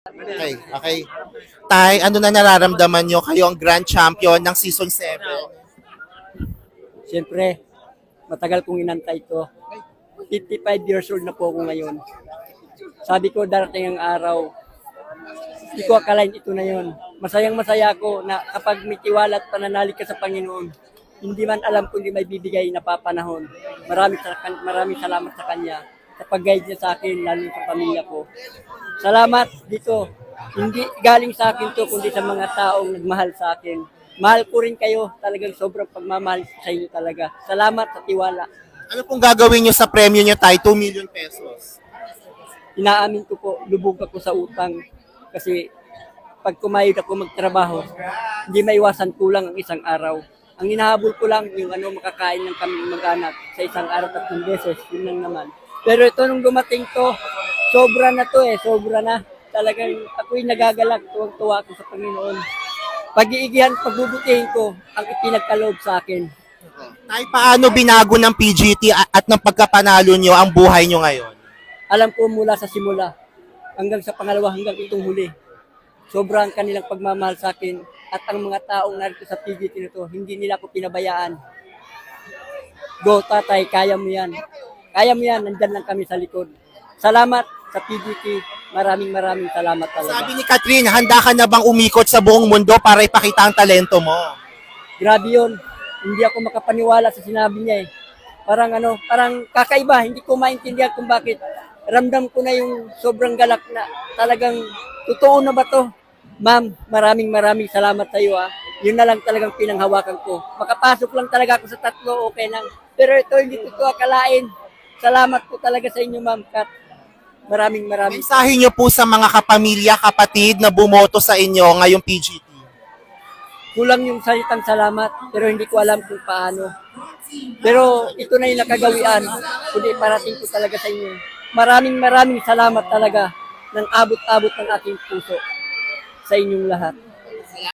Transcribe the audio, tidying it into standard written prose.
Okay, okay. Tay, ano na nararamdaman nyo? Kayo ang grand champion ng season 7. Siyempre, matagal kong inantay ito. 55 years old na po ako ngayon. Sabi ko darating ang araw, hindi ko akalain ito na yon. Masayang masaya ako na kapag may tiwala at pananalig ka sa Panginoon, hindi man alam kung hindi may bibigay na papanahon. Maraming salamat sa Kanya sa pag-guide niya sa akin, lalo sa pamilya ko. Salamat dito. Hindi galing sa akin to, kundi sa mga taong nagmahal sa akin. Mahal ko rin kayo. Talagang sobrang pagmamahal sa inyo talaga. Salamat sa tiwala. Ano pong gagawin nyo sa premyo nyo, Tay? 2 million pesos. Inaamin ko po, lubog ako sa utang. Kasi pag kumayod ako magtrabaho, hindi maiwasan kulang ang isang araw. Ang hinahabol ko lang yung makakain ng kami mag-anak sa isang araw 3 beses. Yun lang naman. Pero ito nung dumating to, sobra na to sobra na. Talagang ako'y nagagalak, tuwang-tuwa ako sa Panginoon. Pag-iigihan, pagbubutihin ko ang ipinagkaloob sa akin. Tay, paano binago ng PGT at ng pagkapanalo nyo ang buhay nyo ngayon? Alam ko mula sa simula, hanggang sa pangalawa, hanggang itong huli. Sobrang kanilang pagmamahal sa akin at ang mga taong narito sa PGT nito, hindi nila ako pinabayaan. Go, tatay, kaya mo yan. Kaya mo yan, nandyan lang kami sa likod. Salamat sa PGT. Maraming salamat talaga. Sabi ni Catherine, handa ka na bang umikot sa buong mundo para ipakita ang talento mo? Grabe yun. Hindi ako makapaniwala sa sinabi niya parang kakaiba. Hindi ko maintindihan kung bakit. Ramdam ko na yung sobrang galak na talagang totoo na ba to? Ma'am, maraming salamat sa iyo. Yun na lang talagang pinanghawakan ko. Makapasok lang talaga ako sa 3, okay lang. Pero ito, hindi ko akalain. Salamat po talaga sa inyo, Ma'am Kat. Maraming. Mensahe nyo po sa mga kapamilya, kapatid na bumoto sa inyo ngayong PGT. Kulang yung salitang salamat, pero hindi ko alam kung paano. Pero ito na yung nakagawian, kundi parating ko talaga sa inyo. Maraming salamat talaga ng abot-abot ng aking puso sa inyong lahat.